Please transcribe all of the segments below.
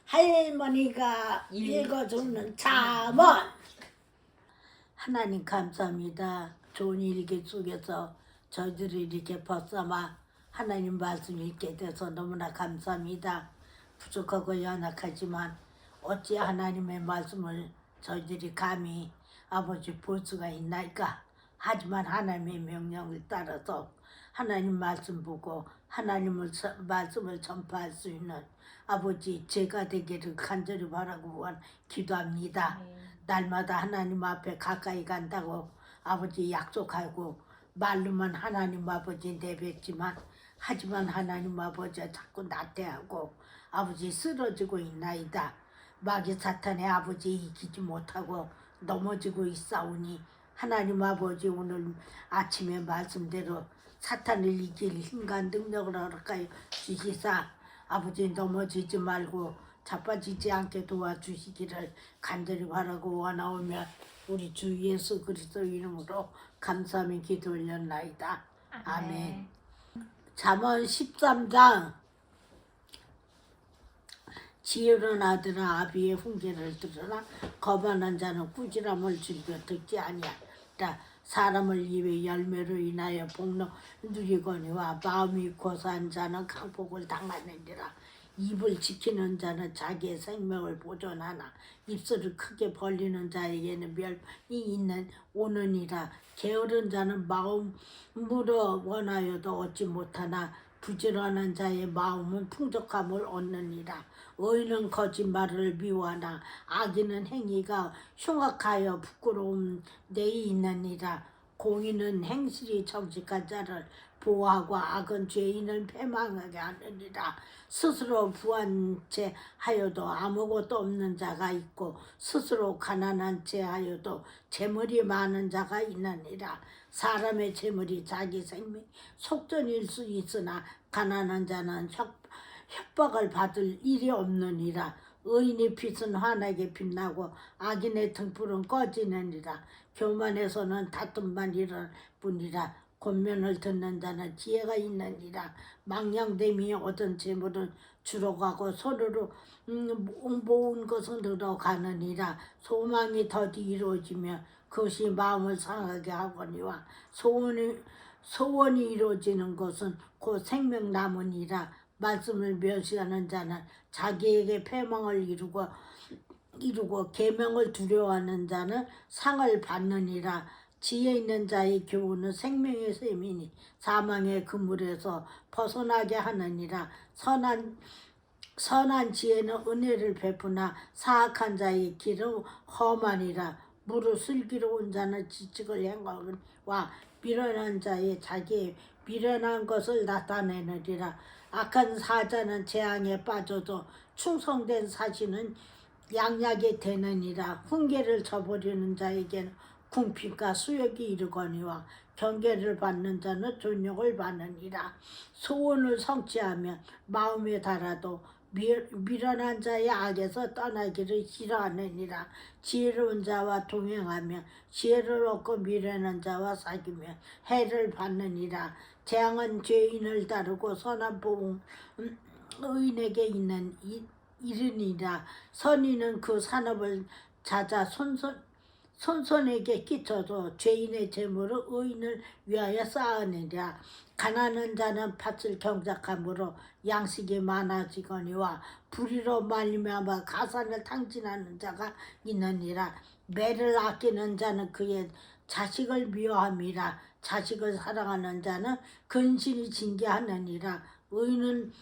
할머니가 읽어주는 잠언. 하나님 감사합니다. 좋은 일기 속에서 저희들이 이렇게 벗삼아 하나님 말씀 읽게 돼서 너무나 감사합니다. 부족하고 연약하지만 어찌 하나님의 말씀을 저희들이 감히 아버지 볼 수가 있나이까. 하지만 하나님의 명령을 따라서 하나님 말씀 보고 하나님의 말씀을 전파할 수 있는 아버지 제가 되기를 간절히 바라고 기도합니다. 날마다 하나님 앞에 가까이 간다고 아버지 약속하고 말로만 하나님 아버지 내뱉지만 하지만 하나님 아버지가 자꾸 나태하고 아버지 쓰러지고 있나이다. 마귀 사탄의 아버지 이기지 못하고 넘어지고 있사오니 하나님 아버지 오늘 아침에 말씀대로 사탄을 이길 힘과 능력을 허락하여 주시사 아버지 넘어지지 말고 자빠지지 않게 도와주시기를 간절히 바라고 원하오며 우리 주 예수 그리스도 이름으로 감사하며 기도 올렸나이다. 아멘. 잠언 13장. 지혜로운 아들아 아비의 훈계를 들으라. 거만한 자는 꾸지람을 즐겨 듣지 아니하리라. 사람을 입의 열매로 인하여 복로 누리거니와 마음이 고사한 자는 강복을 당하느니라. 입을 지키는 자는 자기의 생명을 보존하나 입술을 크게 벌리는 자에게는 멸이 있는 오느니라. 게으른 자는 마음으로 원하여도 얻지 못하나 부지런한 자의 마음은 풍족함을 얻느니라. 의인은 거짓말을 미워하나 악인은 행위가 흉악하여 부끄러움 내이 있느니라. 공의는 행실이 정직한 자를 보호하고 악은 죄인을 패망하게 하느니라. 스스로 부한 채 하여도 아무것도 없는 자가 있고 스스로 가난한 채 하여도 재물이 많은 자가 있느니라. 사람의 재물이 자기 생명 속전일 수 있으나 가난한 자는 협박을 받을 일이 없느니라. 의인의 빛은 환하게 빛나고 악인의 등불은 꺼지느니라. 교만에서는 다툼만 일어날 뿐이라. 권면을 듣는 자는 지혜가 있느니라. 망령됨이 얻은 재물은 줄어가고 손으로 모은 것은 늘어가느니라. 소망이 더디 이루어지며 그것이 마음을 상하게 하거니와 소원이 이루어지는 것은 곧 생명나무니라. 말씀을 멸시하는 자는 자기에게 패망을 이루고 계명을 두려워하는 자는 상을 받느니라. 지혜 있는 자의 교훈은 생명의 셈이니 사망의 그물에서 벗어나게 하느니라. 선한 지혜는 은혜를 베푸나 사악한 자의 길은 험하니라. 무릇 슬기로운 자는 지식을 행하거니와 미련한 자의 자기의 미련한 것을 나타내느니라. 악한 사자는 재앙에 빠져도 충성된 사신은 양약이 되느니라. 훈계를 저버리는 자에게는 궁핍과 수욕이 이르거니와 경계를 받는 자는 존용을 받느니라. 소원을 성취하면 마음에 달아도 미련한 자의 악에서 떠나기를 싫어하느니라. 지혜로운 자와 동행하며 지혜를 얻고 미련한 자와 사귀며 해를 받느니라. 재앙은 죄인을 따르고 선한 복은 의인에게 있는 이르니라. 선인은 그 산업을 찾아 손손에게 끼쳐도 죄인의 재물은 의인을 위하여 쌓으니라. 가난한 자는 밭을 경작함으로 양식이 많아지거니와 불의로 말미암아 가산을 탕진하는 자가 있느니라. 매를 아끼는 자는 그의 자식을 미워함이라. 자식을 사랑하는 자는 근신이 징계하느니라. 의인은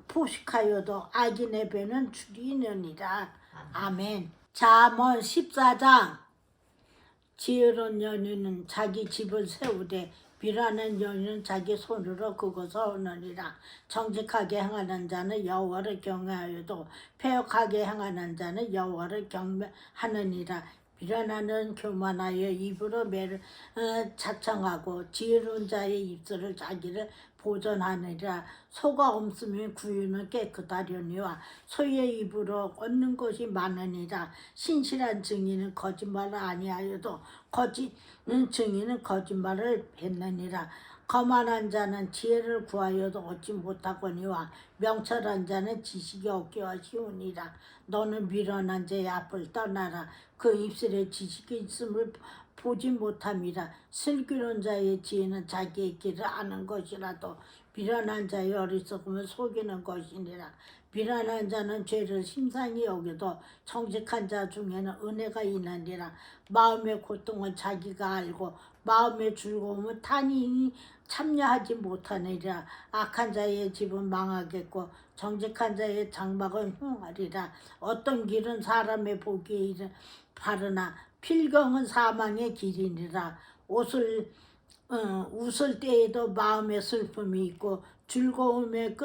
포식하여도 악인의 배는 줄이느니라. 아멘. 잠언 14장. 지혜로운 여인은 자기 집을 세우되 비라는 여인은 자기 손으로 그것을 얻느니라. 정직하게 행하는 자는 여호와를 경외하여도 패역하게 행하는 자는 여호와를 경배하느니라. 미련하는 교만하여 입으로 매를 자청하고 지혜로운 자의 입술을 자기를 보존하느니라. 소가 없으면 구유는 깨끗하려니와 소의 입으로 얻는 것이 많으니라. 신실한 증인은 거짓말을 아니하여도 거짓 증인은 거짓말을 뱉느니라. 거만한 자는 지혜를 구하여도 얻지 못하거니와 명철한 자는 지식이 얻기가 쉬우니라. 너는 미련한 자의 앞을 떠나라. 그 입술에 지식이 있음을 보지 못함이라. 슬기로운 자의 지혜는 자기의 길을 아는 것이라도 미련한 자의 어리석음을 속이는 것이니라. 미련한 자는 죄를 심상히 여겨도 정직한 자 중에는 은혜가 있느니라. 마음의 고통은 자기가 알고 마음의 즐거움은 타인이 참여하지 못하느니라. 악한 자의 집은 망하겠고 정직한 자의 장막은 흉하리라. 어떤 길은 사람의 보기에 바르나 필경은 사망의 길이니라. 웃을 때에도 마음의 슬픔이 있고 즐거움의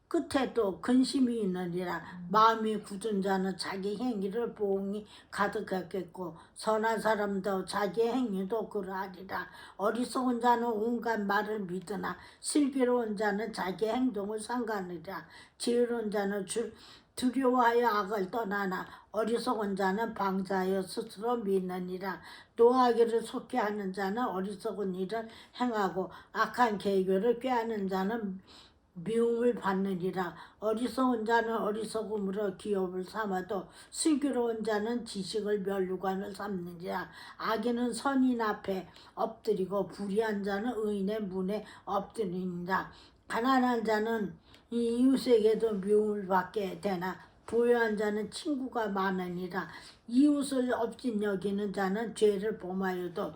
끝에도 근심이 있느니라. 마음이 굳은 자는 자기 행위를 보응이 가득하겠고 선한 사람도 자기 행위도 그러하리라. 어리석은 자는 온갖 말을 믿으나 슬기로운 자는 자기 행동을 삼가느니라. 지혜로운 자는 두려워하여 악을 떠나나 어리석은 자는 방자하여 스스로 믿느니라. 노하기를 속게 하는 자는 어리석은 일을 행하고 악한 계교를 꾀하는 자는 미움을 받느니라. 어리석은 자는 어리석음으로 기업을 삼아도 슬기로운 자는 지식을 면류관을 삼느니라. 악인은 선인 앞에 엎드리고 불의한 자는 의인의 문에 엎드리니라. 가난한 자는 이웃에게도 미움을 받게 되나 부유한 자는 친구가 많으니라. 이웃을 업신여기는 자는 죄를 범하여도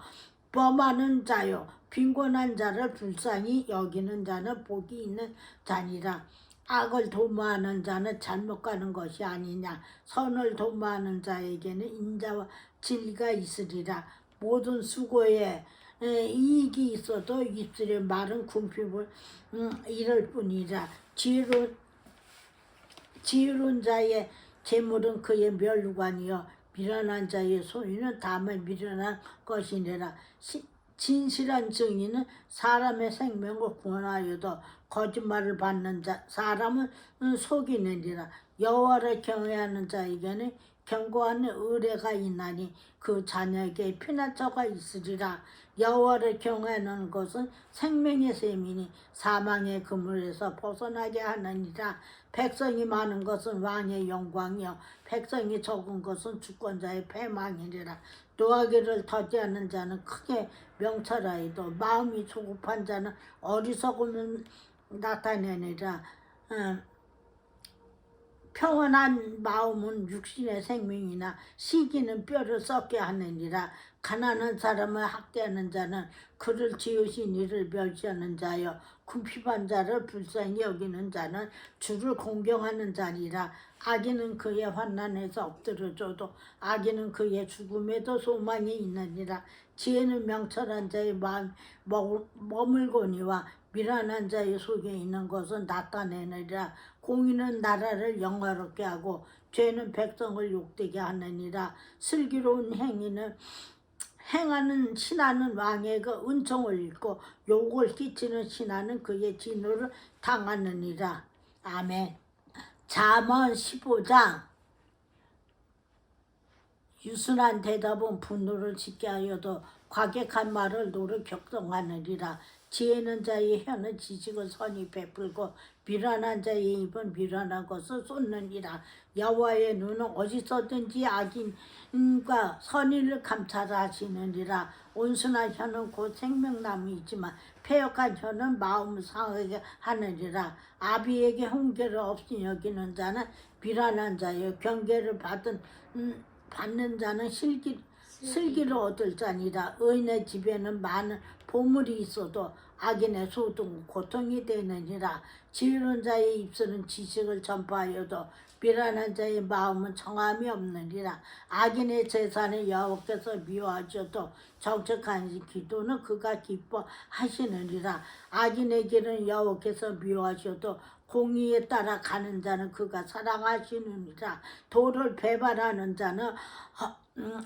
범하는 자요 빈곤한 자를 불쌍히 여기는 자는 복이 있는 자니라. 악을 도모하는 자는 잘못 가는 것이 아니냐. 선을 도모하는 자에게는 인자와 진리가 있으리라. 모든 수고에 이익이 있어도 입술의 말은 궁핍을 이를 뿐이라. 지혜로운 자의 재물은 그의 면류관이요 미련한 자의 소유는 다만 미련한 것이니라. 진실한 증인은 사람의 생명을 구원하여도 거짓말을 받는 사람은 속이느니라. 여호와를 경외하는 자에게는 견고한 의뢰가 있나니 그 자녀에게 피난처가 있으리라. 여호와를 경외하는 것은 생명의 셈이니 사망의 그물에서 벗어나게 하느니라. 백성이 많은 것은 왕의 영광이요 백성이 적은 것은 주권자의 패망이니라. 노하기를 더디하는 자는 크게 명철하여도 마음이 조급한 자는 어리석음을 나타내니라. 평온한 마음은 육신의 생명이나 시기는 뼈를 썩게 하느니라. 가난한 사람을 학대하는 자는 그를 지으신 이를 멸시하는 자여 궁핍한 자를 불쌍히 여기는 자는 주를 공경하는 자리라. 악인은 그의 환난에서 엎드려져도 악인은 그의 죽음에도 소망이 있느니라. 지혜는 명철한 자의 마음 머물거니와 미련한 자의 속에 있는 것은 나타내느니라. 공의는 나라를 영화롭게 하고 죄는 백성을 욕되게 하느니라. 슬기로운 행하는 신하는 왕의 그 은총을 잃고 욕을 끼치는 신하는 그의 진노를 당하느니라. 아멘. 잠언 15장. 유순한 대답은 분노를 짓게 하여도 과격한 말을 노를 격동하느니라. 지혜는 자의 혀는 지식을 선히 베풀고 미련한 자의 입은 미련한 것을 쏟느니라. 여호와의 눈은 어디서든지 악인과 선인을 감찰하시느니라. 온순한 혀는 곧 생명나무이지만 패역한 혀는 마음을 상하게 하느니라. 아비에게 훈계를 없이 여기는 자는 미련한 자요 경계를 받는 자는 슬기를 얻을 자니라. 의인의 집에는 많은 보물이 있어도 악인의 소득은 고통이 되느니라. 지혜로운 자의 입술은 지식을 전파하여도 미련한 자의 마음은 정함이 없느니라. 악인의 재산을 여호와께서 미워하셔도 정직한 기도는 그가 기뻐하시느니라. 악인의 길은 여호와께서 미워하셔도 공의에 따라 가는 자는 그가 사랑하시느니라. 도를 배반하는 자는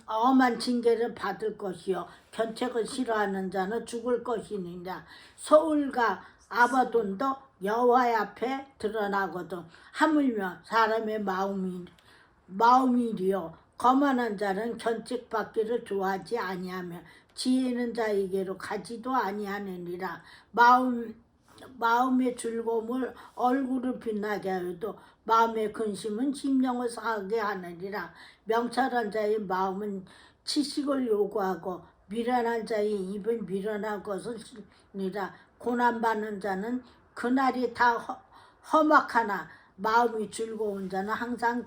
엄한 징계를 받을 것이요 견책을 싫어하는 자는 죽을 것이니라. 소울과 아바돈도 여호와 앞에 드러나거든. 하물며 사람의 마음이리요 거만한 자는 견책받기를 좋아하지 아니하며 지혜는 자에게로 가지도 아니하느니라. 마음의 즐거움을 얼굴을 빛나게 하여도 마음의 근심은 심령을 상하게 하느니라. 명철한 자의 마음은 지식을 요구하고 미련한 자의 입은 미련한 것을 쓰니라. 고난받는 자는 그날이 다 험악하나 마음이 즐거운 자는 항상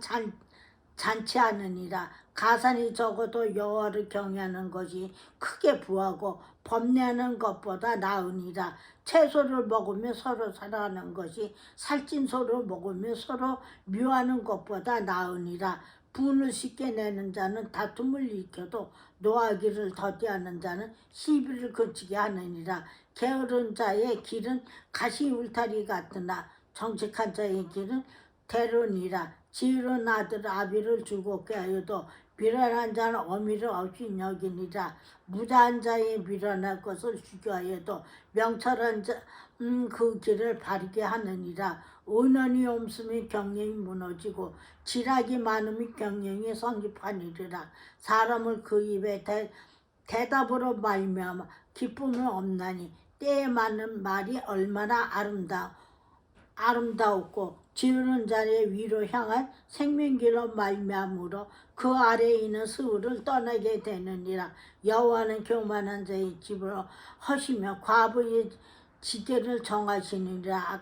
잔치하느니라. 가산이 적어도 여호와를 경외하는 것이 크게 부하고 범례하는 것보다 나으니라. 채소를 먹으며 서로 사랑하는 것이 살찐 소를 먹으며 서로 미워하는 것보다 나으니라. 분을 쉽게 내는 자는 다툼을 일으켜도 노하기를 더디하는 자는 시비를 그치게 하느니라. 게으른 자의 길은 가시 울타리 같으나 정직한 자의 길은 대론이라. 지혜로운 아들 아비를 즐겁게 하여도 미련한 자는 어미를 없이 여기니라. 무자한 자의 미련할 것을 주저하여도 명철한 자 그 길을 바르게 하느니라. 의논이 없으면 경영이 무너지고 지략이 많으면 경영이 성립하니라. 사람을 그 입에 대답으로 말미암아 기쁨은 없나니 때에 맞는 말이 얼마나 아름다웠고 지르는 자의 위로 향한 생명길로 말미암으로 그 아래에 있는 스울을 떠나게 되느니라. 여호와는 교만한 자의 집으로 허시며 과부의 지대를 정하시느니라.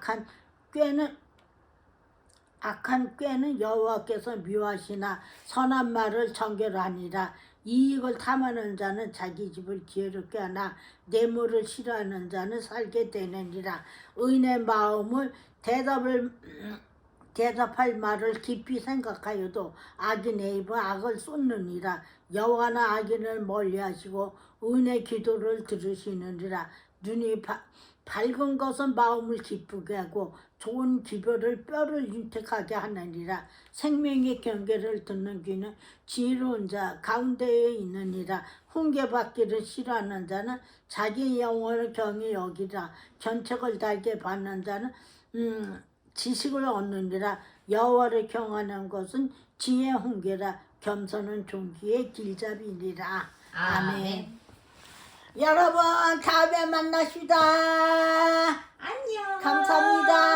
악한 꾀는 여호와께서 미워하시나 선한 말을 정결하니라. 이익을 탐하는 자는 자기 집을 지혜롭게 하나 뇌물을 싫어하는 자는 살게 되느니라. 의인의 마음을 대답할 말을 깊이 생각하여도 악인의 입은 악을 쏟느니라. 여호와는 악인을 멀리하시고 의인의 기도를 들으시느니라. 눈이 밝은 것은 마음을 기쁘게 하고 좋은 기별을 뼈를 윤택하게 하느니라. 생명의 경계를 듣는 귀는 지혜로운 자 가운데에 있느니라. 훈계받기를 싫어하는 자는 자기 영혼을 경히 여기라. 견책을 달게 받는 자는 지식을 얻느니라. 여호와를 경하는 것은 지혜 훈계라. 겸손은 존귀의 길잡이니라. 아멘. 여러분 다음에 만나시다. 안녕. 감사합니다.